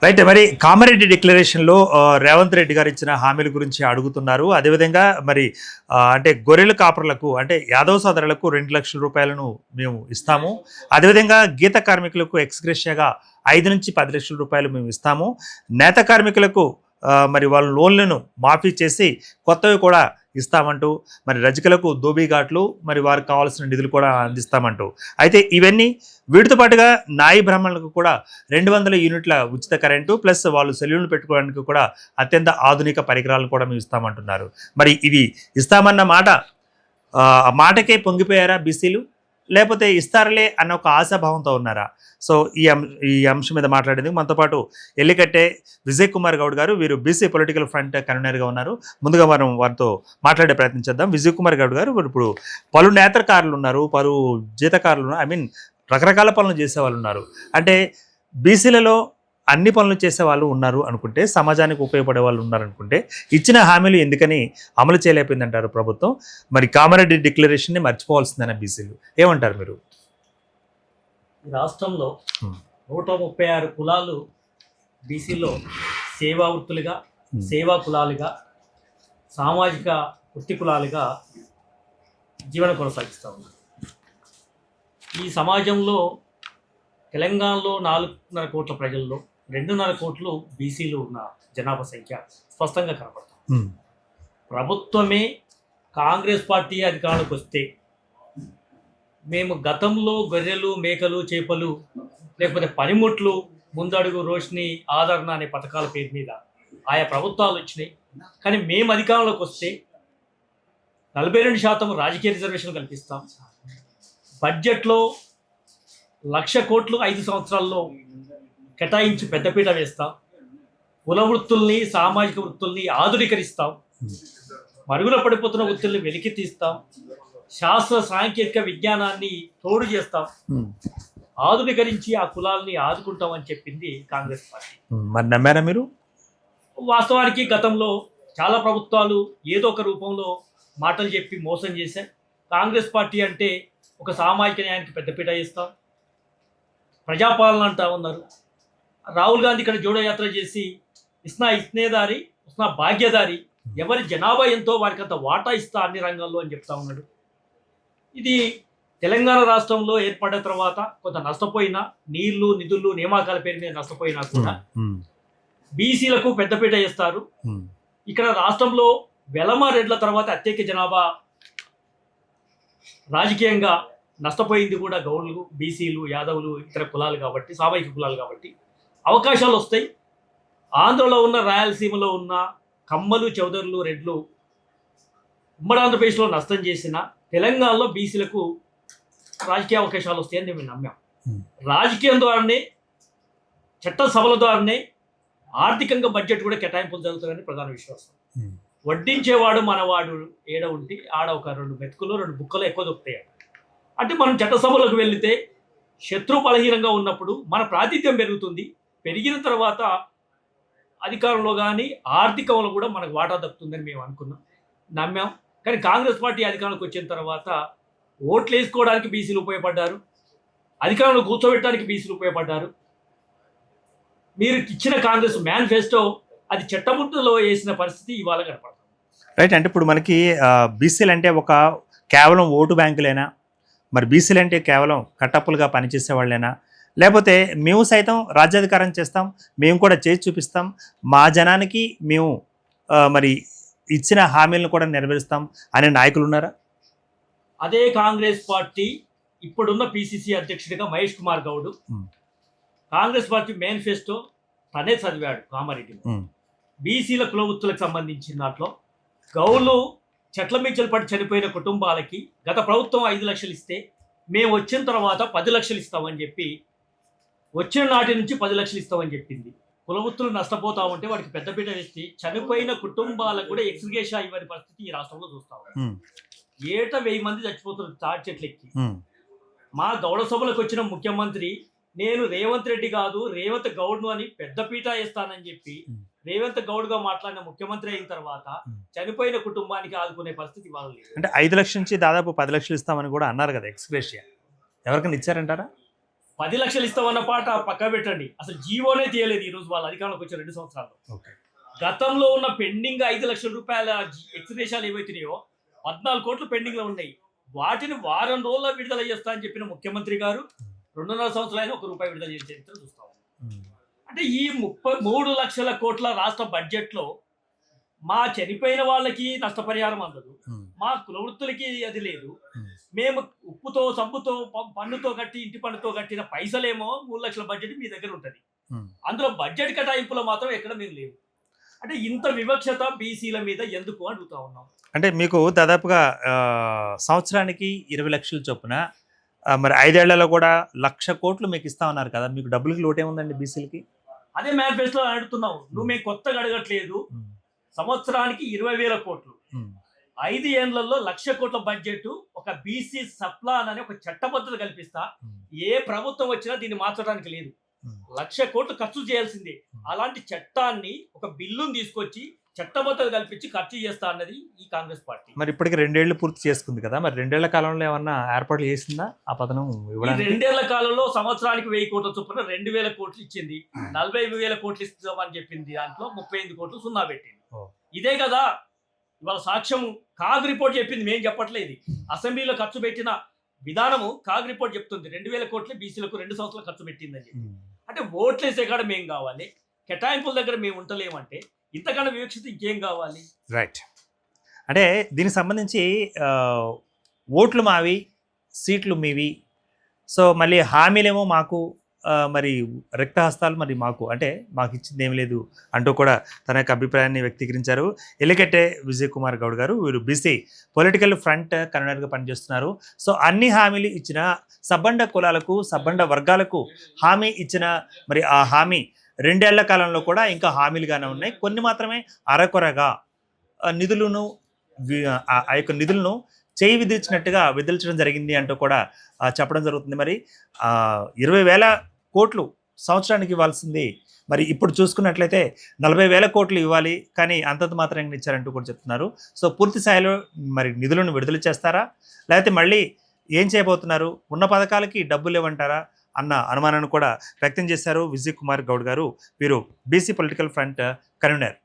Right. మరి కామారెడ్డి డిక్లరేషన్లో రేవంత్ రెడ్డి గారు ఇచ్చిన హామీల గురించి అడుగుతున్నారు. అదేవిధంగా మరి అంటే గొర్రెల కాపర్లకు అంటే యాదవ సోదరులకు 2 లక్షల రూపాయలను మేము ఇస్తాము. అదేవిధంగా గీత కార్మికులకు ఎక్స్గ్రేషియాగా 5 నుంచి 10 లక్షల రూపాయలు మేము ఇస్తాము. నేత కార్మికులకు మరి వాళ్ళ లోన్లను మాఫీ చేసి కొత్తవి కూడా ఇస్తామంటూ, మరి రజకులకు దోబీఘాట్లు మరి వారికి కావాల్సిన నిధులు కూడా అందిస్తామంటూ, అయితే ఇవన్నీ వీటితో పాటుగా నాయి బ్రాహ్మణులకు కూడా 200 యూనిట్ల ఉచిత కరెంటు ప్లస్ వాళ్ళు సెల్యూన్లు పెట్టుకోవడానికి కూడా అత్యంత ఆధునిక పరికరాలను కూడా మేము ఇస్తామంటున్నారు. మరి ఇవి ఇస్తామన్న మాట మాటకే పొంగిపోయారా బీసీలు, లేకపోతే ఇస్తారులే అన్న ఒక ఆశాభావంతో ఉన్నారా? సో ఈ అంశం మీద మాట్లాడేందుకు మనతో పాటు ఎల్లికట్టే విజయ్ కుమార్ గౌడ్ గారు, వీరు బీసీ పొలిటికల్ ఫ్రంట్ కన్వీనర్గా ఉన్నారు. ముందుగా మనం వారితో మాట్లాడే ప్రయత్నం చేద్దాం. విజయ్ కుమార్ గౌడ్ గారు, ఇప్పుడు పలు నేతకారులు ఉన్నారు, పలు జీతకారులు ఉన్నారు, రకరకాల పనులు చేసే వాళ్ళు ఉన్నారు. అంటే బీసీలలో అన్ని పనులు చేసే వాళ్ళు ఉన్నారు అనుకుంటే, సమాజానికి ఉపయోగపడే వాళ్ళు ఉన్నారనుకుంటే, ఇచ్చిన హామీలు ఎందుకని అమలు చేయలేకపోయిందంటారు ప్రభుత్వం? మరి కామారెడ్డి డిక్లరేషన్ని మర్చిపోవాల్సిందనే బీసీలు ఏమంటారు మీరు? రాష్ట్రంలో 136 కులాలు బీసీలో సేవా వృత్తులుగా, సేవా కులాలుగా, సామాజిక వృత్తి కులాలుగా జీవనం కొనసాగిస్తూ ఉన్నారు. ఈ సమాజంలో తెలంగాణలో 4.5 కోట్ల ప్రజల్లో 2.5 కోట్లు బీసీలు ఉన్న జనాభా సంఖ్య స్పష్టంగా కనపడుతుంది. ప్రభుత్వమే కాంగ్రెస్ పార్టీ అధికారంలోకి వస్తే మేము గతంలో గొర్రెలు, మేకలు, చేపలు, లేకపోతే పనిముట్లు, ముందడుగు, రోషిని, ఆదరణ అనే పథకాల పేరు మీద ఆయా ప్రభుత్వాలు వచ్చినాయి. కానీ మేము అధికారంలోకి వస్తే 42% రాజకీయ రిజర్వేషన్ కల్పిస్తాం. బడ్జెట్లో 1,00,000 కోట్లు 5 సంవత్సరాల్లో కేటాయించి పెద్దపీట వేస్తాం. కుల వృత్తుల్ని, సామాజిక వృత్తుల్ని ఆధునీకరిస్తాం. మరుగున పడిపోతున్న వృత్తుల్ని వెలికి తీస్తాం. శాస్త్ర సాంకేతిక విజ్ఞానాన్ని తోడు చేస్తాం. ఆధునీకరించి ఆ కులాల్ని ఆదుకుంటామని చెప్పింది కాంగ్రెస్ పార్టీ. మరి నమ్మారా మీరు? వాస్తవానికి గతంలో చాలా ప్రభుత్వాలు ఏదో ఒక రూపంలో మాటలు చెప్పి మోసం చేశాయి. కాంగ్రెస్ పార్టీ అంటే ఒక సామాజిక న్యాయానికి పెద్దపీట వేస్తాం, ప్రజాపాలన అంటా ఉన్నారు. రాహుల్ గాంధీ ఇక్కడ జోడో యాత్ర చేసి ఇస్నేదారి, భాగ్యదారి, ఎవరి జనాభా ఎంతో వారికి అంత వాటా ఇస్తా అన్ని రంగాల్లో అని చెప్తా ఉన్నాడు. ఇది తెలంగాణ రాష్ట్రంలో ఏర్పడిన తర్వాత కొంత నష్టపోయినా, నీళ్లు, నిధులు, నియామకాల పేరు మీద నష్టపోయినా కూడా బీసీలకు పెద్దపీట వేస్తారు. ఇక్కడ రాష్ట్రంలో వెలమ రెడ్ల తర్వాత అత్యధిక జనాభా రాజకీయంగా నష్టపోయింది కూడా గౌడ్లు, బీసీలు, యాదవులు, ఇతర కులాలు కాబట్టి, సామాజిక కులాలు కాబట్టి అవకాశాలు వస్తాయి. ఆంధ్రలో ఉన్న, రాయలసీమలో ఉన్న కమ్మలు, చౌదరులు, రెడ్లు ఉమ్మడి ఆంధ్రప్రదేశ్లో నష్టం చేసిన తెలంగాణలో బీసీలకు రాజకీయ అవకాశాలు వస్తాయని మేము నమ్మాం. రాజకీయం ద్వారానే, చట్టసభల ద్వారానే ఆర్థికంగా బడ్జెట్ కూడా కేటాయింపులు జరుగుతాయని ప్రధాన విశ్వాసం. వడ్డించేవాడు మనవాడు ఏడ ఉంటే ఆడ ఒక 2 మెతుకులు 2 బుక్కలు ఎక్కువ దొరుకుతాయి. అంటే మనం చట్టసభలకు వెళితే శత్రు బలహీనంగా ఉన్నప్పుడు మన ప్రాతినిధ్యం పెరుగుతుంది. పెరిగిన తర్వాత అధికారంలో కానీ ఆర్థికంలో కూడా మనకు వాటా దక్కుతుందని మేము అనుకున్నాం, నమ్మాం. కానీ కాంగ్రెస్ పార్టీ అధికారంలోకి వచ్చిన తర్వాత ఓట్లు వేసుకోవడానికి బీసీలు ఉపయోగపడ్డారు, అధికారంలో కూర్చోబెట్టడానికి బీసీలు ఉపయోగపడ్డారు. మీరు ఇచ్చిన కాంగ్రెస్ మేనిఫెస్టో అది చట్టబుద్ధలో వేసిన పరిస్థితి ఇవాళ కనపడుతుంది. రైట్. అంటే ఇప్పుడు మనకి బీసీలు అంటే ఒక కేవలం ఓటు బ్యాంకులేనా? మరి బీసీలు అంటే కేవలం కట్టప్పులుగా పనిచేసే వాళ్ళేనా? లేకపోతే మేము సైతం రాజ్యాధికారం చేస్తాం, మేము కూడా చేసి చూపిస్తాం, మా జనానికి మేము మరి ఇచ్చిన హామీలను కూడా నెరవేరుస్తాం అనే నాయకులు ఉన్నారా? అదే కాంగ్రెస్ పార్టీ ఇప్పుడున్న పిసిసి అధ్యక్షుడిగా మహేష్ కుమార్ గౌడ్ కాంగ్రెస్ పార్టీ మేనిఫెస్టో తనే చదివాడు కామారెడ్డి. బీసీల కులవృత్తులకు సంబంధించిన దాంట్లో గౌళ్ళు చెట్ల మించలు పడి చనిపోయిన కుటుంబాలకి గత ప్రభుత్వం 5 లక్షలు ఇస్తే మేము వచ్చిన తర్వాత 10 లక్షలు ఇస్తామని చెప్పి, వచ్చిన నాటి నుంచి 10 లక్షలు ఇస్తామని చెప్పింది. కులవృత్తులు నష్టపోతా ఉంటే వాడికి పెద్దపీట వేసి చనిపోయిన కుటుంబాలకు కూడా ఎక్స్గ్రేషియా ఇవ్వని పరిస్థితి ఈ రాష్ట్రంలో చూస్తాం. ఏటా 1000 మంది చచ్చిపోతున్నారు తాటి చెట్లు ఎక్కి. మా గౌడ సభలకు వచ్చిన ముఖ్యమంత్రి నేను రేవంత్ రెడ్డి కాదు రేవంత్ గౌడ్ను అని పెద్దపీట వేస్తానని చెప్పి రేవంత్ గౌడ్గా మాట్లాడిన ముఖ్యమంత్రి అయిన తర్వాత చనిపోయిన కుటుంబానికి ఆదుకునే పరిస్థితి వాళ్ళు లేదు. అంటే 5 లక్షల నుంచి దాదాపు 10 లక్షలు ఇస్తామని కూడా అన్నారు కదా ఎక్స్గ్రేషియా. ఎవరికైనా ఇచ్చారంటారా? 10 లక్షలు ఇస్తామన్న పాట పక్క పెట్టండి, అసలు జీవోనే తీయలేదు ఈ రోజు వాళ్ళ అధికారంలోకి వచ్చిన 2 సంవత్సరాల్లో. ఓకే. గతంలో ఉన్న పెండింగ్ 5 లక్షల రూపాయల ఎక్స్గ్రేషాలు ఏవైతున్నాయో 14 కోట్లు పెండింగ్ లో ఉన్నాయి. వాటిని వారం రోజుల్లో విడుదల చేస్తా అని చెప్పిన ముఖ్యమంత్రి గారు 2.5 సంవత్సరాలు ₹1 విడుదల చేసే చరిత్ర చూస్తాం. అంటే ఈ 33 లక్షల కోట్ల రాష్ట్ర బడ్జెట్ లో మా చనిపోయిన వాళ్ళకి నష్టపరిహారం అందదు, మా కుల వృత్తులకి అది లేదు. మేము ఉప్పుతో సబ్బుతో పన్నుతో కట్టి ఇంటి పన్నుతో కట్టిన పైసలేమో 3 లక్షల బడ్జెట్ మీ దగ్గర ఉంటుంది. అందులో బడ్జెట్ కేటాయింపులో మాత్రం ఎక్కడ మేము లేవు. అంటే ఇంత వివక్షత బీసీల మీద ఎందుకు అడుగుతా ఉన్నాం. అంటే మీకు దాదాపుగా సంవత్సరానికి 20 లక్షల చొప్పున మరి 5 ఏళ్లలో కూడా 1,00,000 కోట్లు మీకు ఇస్తా ఉన్నారు కదా, మీకు డబ్బులకి లోటే ఉందండి బీసీలకి? అదే మేనిఫెస్టోలో అడుగుతున్నావు. నువ్వు మేము కొత్తగా అడగట్లేదు. సంవత్సరానికి 20,000 కోట్లు, 5 ఏళ్లలో 1,00,000 కోట్ల బడ్జెట్ ఒక బీసీ సప్లాన్ అనే ఒక చట్టబద్ధత కల్పిస్తా. ఏ ప్రభుత్వం వచ్చినా దీన్ని మార్చడానికి లేదు. 1,00,000 కోట్లు ఖర్చు చేయాల్సిందే. అలాంటి చట్టాన్ని ఒక బిల్లును తీసుకొచ్చి చట్టబద్ధత కల్పించి ఖర్చు చేస్తా అన్నది ఈ కాంగ్రెస్ పార్టీ. మరి ఇప్పటికి 2 ఏళ్ళు పూర్తి చేసుకుంది కదా, మరి 2 ఏళ్ల కాలంలో ఏమన్నా ఏర్పాట్లు చేసిందా ఆ పథకం ఈ ఇవ్వడానికి? 2 ఏళ్ల కాలంలో సంవత్సరానికి 1000 కోట్ల చొప్పున 2,000 కోట్లు ఇచ్చింది. 40,000 కోట్లు ఇస్తామని చెప్పింది. దాంట్లో 38 కోట్లు సున్నా పెట్టింది. ఇదే కదా ఇవాళ సాక్ష్యం. కాగ్ రిపోర్ట్ చెప్పింది, మేము చెప్పట్లేదు. అసెంబ్లీలో ఖర్చు పెట్టిన విధానము కాగ్ రిపోర్ట్ చెప్తుంది. 2,000 కోట్లు బీసీలకు 2 సంవత్సరాలు ఖర్చు పెట్టిందని చెప్పి. అంటే ఓట్లేసే కాడ మేము కావాలి, కేటాయింపుల దగ్గర మేము ఉండలేమంటే ఇంతకన్నా వివక్షత ఇంకేం కావాలి? రైట్. అంటే దీనికి సంబంధించి ఓట్లు మావి, సీట్లు మీవి, సో మళ్ళీ హామీలేమో మాకు, మరి రిక్తహస్తాలు మరి మాకు, అంటే మాకు ఇచ్చింది ఏమి లేదు అంటూ కూడా తన యొక్క అభిప్రాయాన్ని వ్యక్తీకరించారు ఎలిగెట్టె విజయ్ కుమార్ గౌడ్ గారు. వీరు బీసీ పొలిటికల్ ఫ్రంట్ కన్వీనర్గా పనిచేస్తున్నారు. సో అన్ని హామీలు ఇచ్చిన సబ్బండ కులాలకు, సబ్బండ వర్గాలకు హామీ ఇచ్చిన మరి ఆ హామీ 2 ఏళ్ల కాలంలో కూడా ఇంకా హామీలుగానే ఉన్నాయి. కొన్ని మాత్రమే అరకొరగా నిధులను ఆ యొక్క నిధులను చేయి విధించినట్టుగా విధించడం జరిగింది అంటూ కూడా చెప్పడం జరుగుతుంది. మరి 20,000 కోట్లు సంవత్సరానికి ఇవ్వాల్సింది మరి ఇప్పుడు చూసుకున్నట్లయితే 40,000 కోట్లు ఇవ్వాలి, కానీ అంతంత మాత్రంగా ఇచ్చారంటూ కూడా చెప్తున్నారు. సో పూర్తి స్థాయిలో మరి నిధులను విడుదల చేస్తారా, లేకపోతే మళ్ళీ ఏం చేయబోతున్నారు, ఉన్న పథకాలకి డబ్బులు ఇవ్వంటారా అన్న అనుమానాన్ని కూడా వ్యక్తం చేశారు విజయ్ కుమార్ గౌడ్ గారు. వీరు బీసీ పొలిటికల్ ఫ్రంట్ కన్వీనర్.